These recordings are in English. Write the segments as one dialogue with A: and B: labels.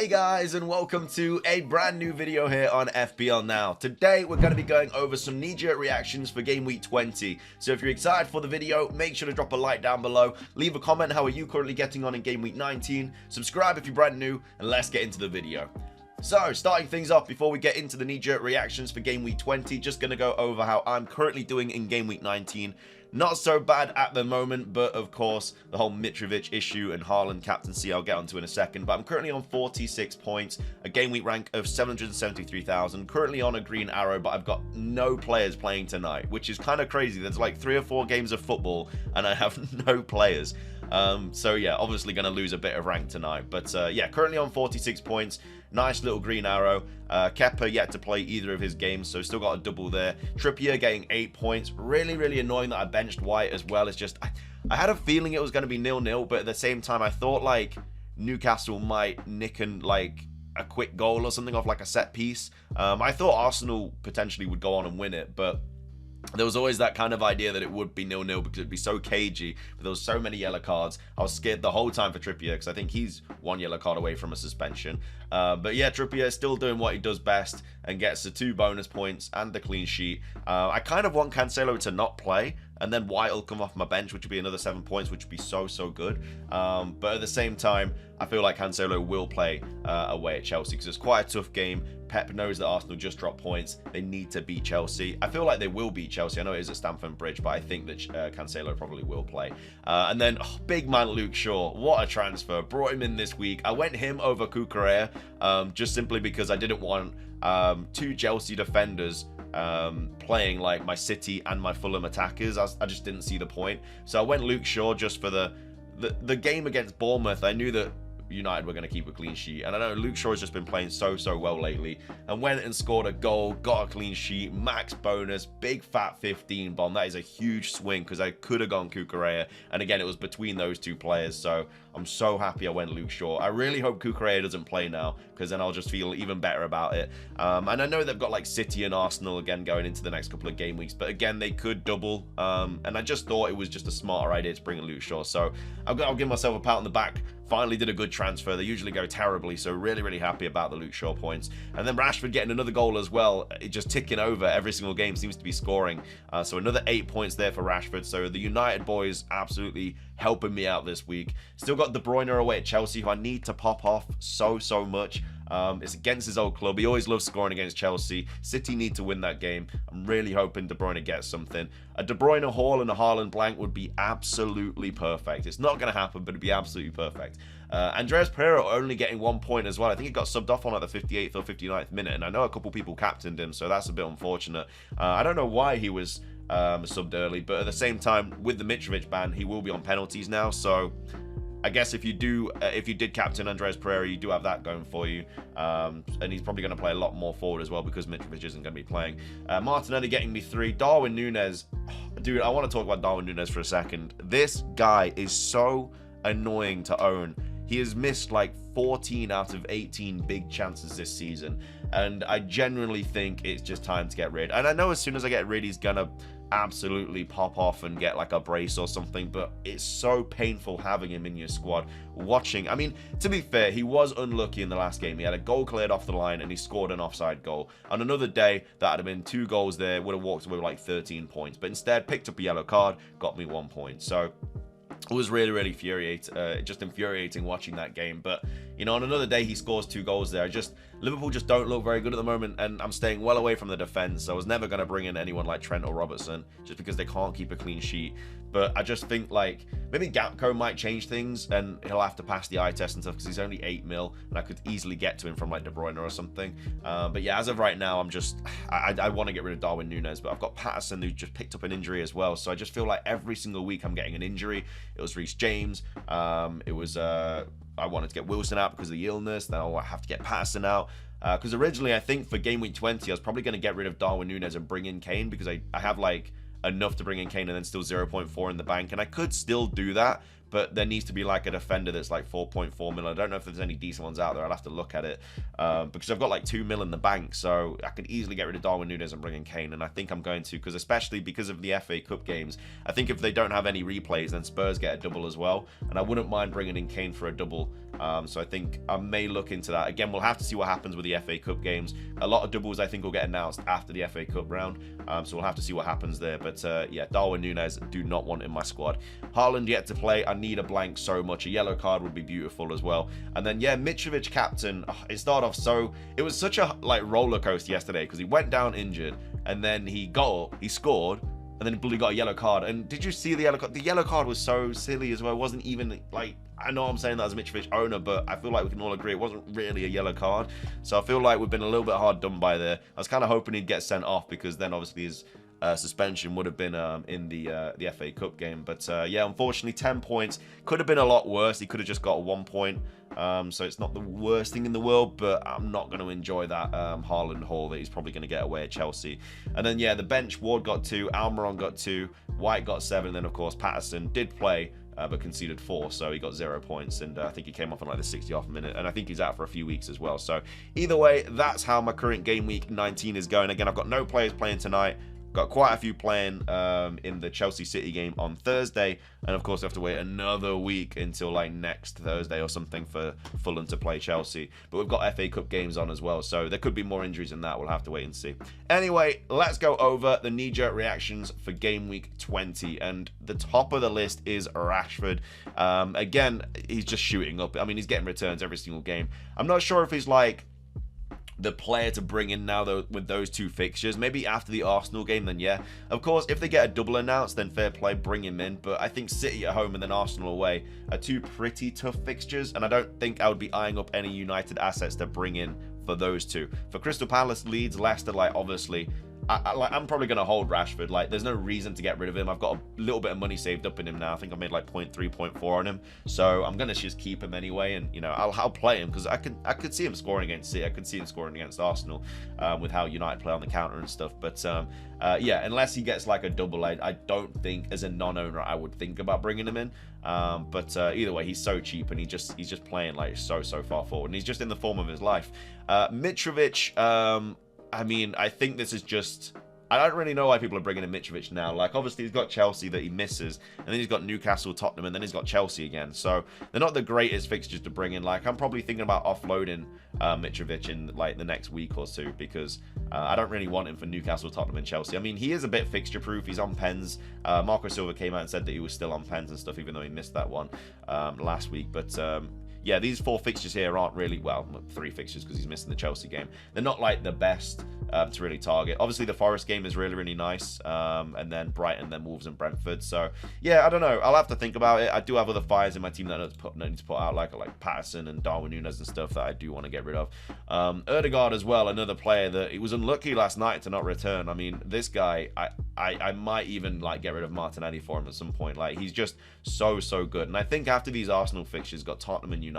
A: Hey guys, and welcome to a brand new video here on FPL Now. Today we're going to be going over some knee-jerk reactions for game week 20. So if you're excited for the video, make sure to drop a like down below, leave a comment how are you currently getting on in game week 19, subscribe if you're brand new, and let's get into the video. So, starting things off before we get into the knee-jerk reactions for game week 20, just going to go over how I'm currently doing in game week 19. Not so bad at the moment, but of course, the whole Mitrovic issue and Haaland captaincy I'll get onto in a second. But I'm currently on 46 points, a game week rank of 773,000, currently on a green arrow, but I've got no players playing tonight, which is kind of crazy. There's like 3 or 4 games of football, and I have no players. So yeah, obviously going to lose a bit of rank tonight. But yeah, currently on 46 points. Nice little green arrow. Kepa yet to play either of his games, so still got a double there. Trippier getting 8 points. Really annoying that I benched White as well. It's just, I had a feeling it was going to be 0-0, but at the same time, I thought like Newcastle might nick and like a quick goal or something off like a set piece. I thought Arsenal potentially would go on and win it, but there was always that kind of idea that it would be 0-0 because it'd be so cagey, but there was so many yellow cards. I was scared the whole time for Trippier because I think he's 1 yellow card away from a suspension. But yeah, Trippier is still doing what he does best and gets the 2 bonus points and the clean sheet. I kind of want Cancelo to not play, and then White will come off my bench, which would be another 7 points, which would be so good. But at the same time, I feel like Cancelo will play away at Chelsea because it's quite a tough game. Pep knows that Arsenal just dropped points. They need to beat Chelsea. I feel like they will beat Chelsea. I know it is at Stamford Bridge, but I think that Cancelo probably will play. And then, big man Luke Shaw. What a transfer. Brought him in this week. I went him over Cucurella just simply because I didn't want 2 Chelsea defenders playing like my City and my Fulham attackers. I just didn't see the point. So I went Luke Shaw just for the game against Bournemouth. I knew that United were going to keep a clean sheet, and I know Luke Shaw has just been playing so well lately, and went and scored a goal, got a clean sheet, max bonus, big fat 15 bomb. That is a huge swing because I could have gone Cucurella, and again it was between those 2 players, so I'm so happy I went Luke Shaw. I really hope Cucurella doesn't play now because then I'll just feel even better about it. And I know they've got like City and Arsenal again going into the next couple of game weeks, but again they could double, and I just thought it was just a smarter idea to bring in Luke Shaw, so I'll give myself a pat on the back. Finally did a good transfer. They usually go terribly, so really happy about the Luke Shaw points. And then Rashford getting another goal as well. It just ticking over every single game, seems to be scoring. So another 8 points there for Rashford. So the United boys absolutely helping me out this week. Still got De Bruyne away at Chelsea, who I need to pop off so much. It's against his old club. He always loves scoring against Chelsea. City need to win that game. I'm really hoping De Bruyne gets something. A De Bruyne haul and a Haaland blank would be absolutely perfect. It's not going to happen, but it'd be absolutely perfect. Andreas Pereira only getting 1 point as well. I think he got subbed off on like the 58th or 59th minute, and I know a couple people captained him, so that's a bit unfortunate. I don't know why he was subbed early, but at the same time, with the Mitrovic ban, he will be on penalties now, so I guess if you did captain Andreas Pereira, you do have that going for you, and he's probably going to play a lot more forward as well because Mitrovic isn't going to be playing. Martinelli getting me 3. Darwin Núñez, dude, I want to talk about Darwin Núñez for a second. This guy is so annoying to own. He has missed like 14 out of 18 big chances this season, and I genuinely think it's just time to get rid. And I know as soon as I get rid, he's gonna absolutely pop off and get like a brace or something, but it's so painful having him in your squad. Watching, I mean, to be fair, he was unlucky in the last game. He had a goal cleared off the line and he scored an offside goal. On another day, that would have been 2 goals there, would have walked away with like 13 points, but instead picked up a yellow card, got me 1 point. So it was really just infuriating watching that game. But you know, on another day he scores 2 goals there. Liverpool just don't look very good at the moment, and I'm staying well away from the defense. I was never going to bring in anyone like Trent or Robertson just because they can't keep a clean sheet. But I just think like maybe Gakpo might change things and he'll have to pass the eye test and stuff because he's only 8 mil and I could easily get to him from like De Bruyne or something. But yeah, as of right now, I want to get rid of Darwin Núñez, but I've got Patterson who just picked up an injury as well. So I just feel like every single week I'm getting an injury. It was Reece James. I wanted to get Wilson out because of the illness. Then I'll have to get Patterson out. Because originally, I think for game week 20, I was probably going to get rid of Darwin Núñez and bring in Kane because I have like enough to bring in Kane and then still 0.4 in the bank. And I could still do that. but there needs to be like a defender that's like 4.4 mil. I don't know if there's any decent ones out there. I'll have to look at it because I've got like 2 mil in the bank, so I could easily get rid of Darwin Núñez and bring in Kane, and I think I'm going to, because especially because of the FA Cup games, I think if they don't have any replays, then Spurs get a double as well, and I wouldn't mind bringing in Kane for a double. So I think I may look into that. Again, we'll have to see what happens with the FA Cup games. A lot of doubles I think will get announced after the FA Cup round, so we'll have to see what happens there. But yeah, Darwin Núñez, do not want in my squad. Haaland yet to play. I need a blank so much. A yellow card would be beautiful as well. And then yeah, Mitrovic captain. It started off so, it was such a like roller coaster yesterday, because he went down injured and then he got up, he scored, and then Bully got a yellow card. And did you see the yellow card? The yellow card was so silly as well. It wasn't even like, I know I'm saying that as a Mitrovic owner, but I feel like we can all agree it wasn't really a yellow card. So I feel like we've been a little bit hard done by there. I was kind of hoping he'd get sent off, because then obviously his suspension would have been in the FA Cup game. But yeah, unfortunately 10 points. Could have been a lot worse. He could have just got a 1 point. So it's not the worst thing in the world, but I'm not going to enjoy that Haaland haul that he's probably going to get away at Chelsea. And then yeah, the bench, Ward got 2, Almiron got 2, White got 7, and then of course Patterson did play, but conceded 4, so he got 0 points, and I think he came off in like the 60th minute, and I think he's out for a few weeks as well. So either way, that's how my current game week 19 is going. Again, I've got no players playing tonight. Got quite a few playing in the Chelsea City game on Thursday, and of course I have to wait another week until like next Thursday or something for Fulham to play Chelsea. But we've got FA Cup games on as well, so there could be more injuries than that. We'll have to wait and see. Anyway, let's go over the knee-jerk reactions for game week 20, and the top of the list is Rashford. Again, he's just shooting up. I mean, he's getting returns every single game. I'm not sure if he's like the player to bring in now, though, with those 2 fixtures. Maybe after the Arsenal game, then yeah. Of course, if they get a double announced, then fair play, bring him in. But I think City at home and then Arsenal away are 2 pretty tough fixtures, and I don't think I would be eyeing up any United assets to bring in for those 2. For Crystal Palace, Leeds, Leicester, like obviously, I'm probably going to hold Rashford. Like, there's no reason to get rid of him. I've got a little bit of money saved up in him now. I think I made like 0.3, 0.4 on him. So I'm going to just keep him anyway. And, you know, I'll play him, because I could see him scoring against City. I could see him scoring against Arsenal with how United play on the counter and stuff. But, yeah, unless he gets like a double, I don't think as a non-owner I would think about bringing him in. But either way, he's so cheap, and he's just playing like so far forward. And he's just in the form of his life. Mitrovic, I mean, I think this is just, I don't really know why people are bringing in Mitrovic now. Like, obviously, he's got Chelsea that he misses, and then he's got Newcastle, Tottenham, and then he's got Chelsea again. So they're not the greatest fixtures to bring in. Like, I'm probably thinking about offloading Mitrovic in like the next week or 2, because I don't really want him for Newcastle, Tottenham, and Chelsea. I mean, he is a bit fixture-proof. He's on pens. Marco Silva came out and said that he was still on pens and stuff, even though he missed that one last week. But yeah, these 4 fixtures here aren't really, well, 3 fixtures because he's missing the Chelsea game. They're not like the best to really target. Obviously, the Forest game is really nice. And then Brighton, then Wolves and Brentford. So, yeah, I don't know. I'll have to think about it. I do have other fires in my team that I need to put out, like Patterson and Darwin Núñez and stuff that I do want to get rid of. Ødegaard as well, another player that he was unlucky last night to not return. I mean, this guy, I might even like get rid of Martinelli for him at some point. Like, he's just so good. And I think after these Arsenal fixtures, got Tottenham and United,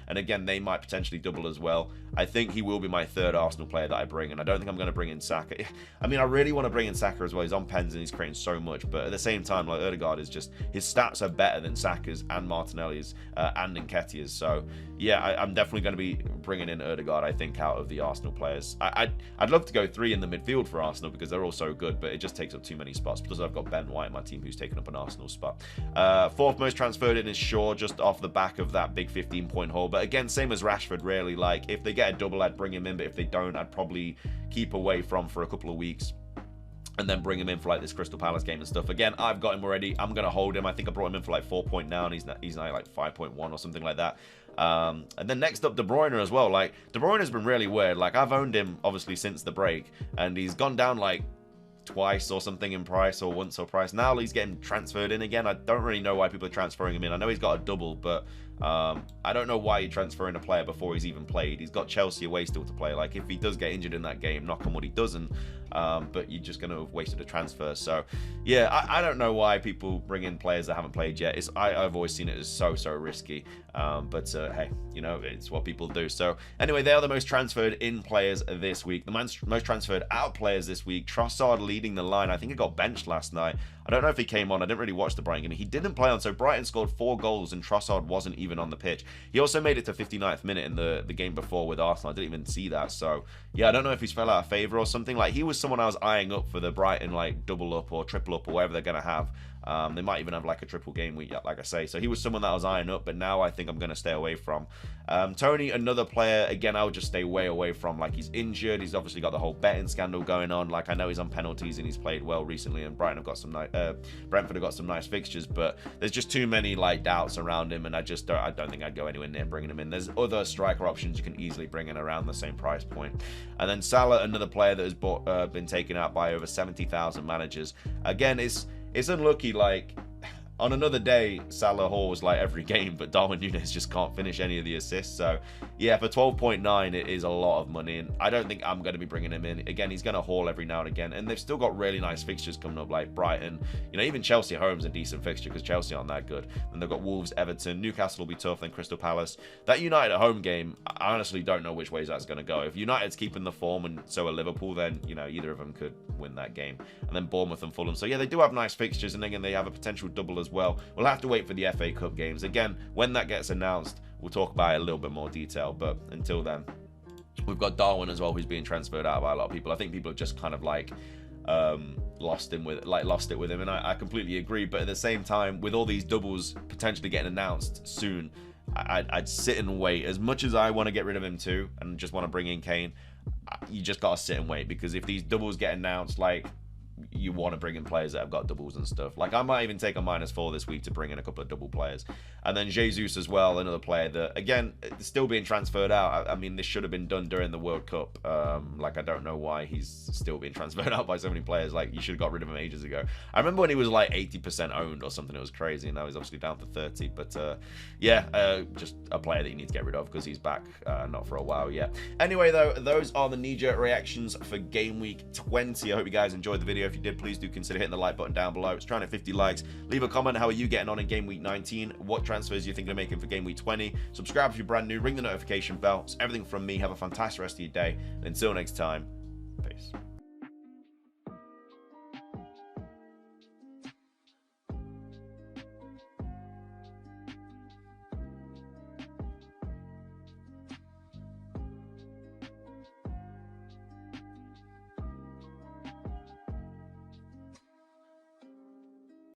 A: and again, they might potentially double as well. I think he will be my 3rd Arsenal player that I bring, and I don't think I'm going to bring in Saka. I mean, I really want to bring in Saka as well. He's on pens and he's creating so much, but at the same time, like, Ødegaard is just, his stats are better than Saka's and Martinelli's and Nketiah's. So yeah, I'm definitely going to be bringing in Ødegaard, I think, out of the Arsenal players. I'd love to go 3 in the midfield for Arsenal, because they're all so good, but it just takes up too many spots. Plus, I've got Ben White in my team, who's taken up an Arsenal spot. 4th most transferred in is Shaw, just off the back of that big 15-point haul. But again, same as Rashford, really. Like, if they get a double, I'd bring him in, but if they don't, I'd probably keep away from for a couple of weeks and then bring him in for like this Crystal Palace game and stuff. Again, I've got him already. I'm going to hold him. I think I brought him in for like 4 point now, and he's now like 5.1 or something like that. And then next up, De Bruyne as well. Like, De Bruyne has been really weird. Like, I've owned him obviously since the break, and he's gone down like twice or something in price, or once or price. Now he's getting transferred in again. I don't really know why people are transferring him in. I know he's got a double, but I don't know why you're transferring a player before he's even played. He's got Chelsea away still to play. Like, if he does get injured in that game, knock on wood he doesn't, but you're just going to have wasted a transfer. So yeah, I don't know why people bring in players that haven't played yet. I've always seen it as so risky, but hey, you know, it's what people do. So anyway, they are the most transferred in players this week. The most transferred out players this week, Trossard leading the line. I think he got benched last night. I don't know if he came on. I didn't really watch the Brighton game. He didn't play on, so Brighton scored 4 goals and Trossard wasn't even on the pitch. He also made it to 59th minute in the game before with Arsenal. I didn't even see that. So yeah, I don't know if he's fell out of favour or something. Like, he was someone I was eyeing up for the Brighton like double up or triple up or whatever they're going to have. They might even have like a triple game week, like I say. So he was someone that I was eyeing up, but now I think I'm going to stay away from. Tony, another player, again, I'll just stay way away from. Like, he's injured. He's obviously got the whole betting scandal going on. Like, I know he's on penalties and he's played well recently, and Brighton have got some Brentford have got some nice fixtures, but there's just too many like doubts around him, and I don't think I'd go anywhere near bringing him in. There's other striker options you can easily bring in around the same price point. And then Salah, another player that has been taken out by over 70,000 managers. Again, it's unlucky. Like, on another day, Salah hauls like every game, but Darwin Núñez just can't finish any of the assists. So yeah, for 12.9, it is a lot of money, and I don't think I'm going to be bringing him in. Again, he's going to haul every now and again, and they've still got really nice fixtures coming up, like Brighton. You know, even Chelsea at home's a decent fixture because Chelsea aren't that good. And they've got Wolves, Everton, Newcastle will be tough, then Crystal Palace. That United at home game, I honestly don't know which ways that's going to go. If United's keeping the form and so are Liverpool, then, you know, either of them could win that game. And then Bournemouth and Fulham. So yeah, they do have nice fixtures, and again, they have a potential double as well. We'll have to wait for the FA Cup games. Again, when that gets announced, we'll talk about it in a little bit more detail, but until then, we've got Darwin as well, who's being transferred out by a lot of people. I think people have just kind of like lost it with him, and I completely agree. But at the same time, with all these doubles potentially getting announced soon, I'd sit and wait. As much as I want to get rid of him too and just want to bring in Kane, you just gotta sit and wait, because if these doubles get announced, like, you want to bring in players that have got doubles and stuff. Like, I might even take a -4 this week to bring in a couple of double players. And then Jesus as well, another player that, again, still being transferred out. I mean, this should have been done during the World Cup. Like, I don't know why he's still being transferred out by so many players. Like, you should have got rid of him ages ago. I remember when he was like 80% owned or something. It was crazy, and now he's obviously down to 30. But yeah, just a player that you need to get rid of because he's back not for a while yet. Anyway, though, those are the knee-jerk reactions for Game Week 20. I hope you guys enjoyed the video. If you did, please do consider hitting the like button down below. It's trying to 50 likes. Leave a comment. How are you getting on in Game Week 19? What transfers you think of making for Game Week 20? Subscribe if you're brand new. Ring the notification bell. It's everything from me. Have a fantastic rest of your day. And until next time, peace.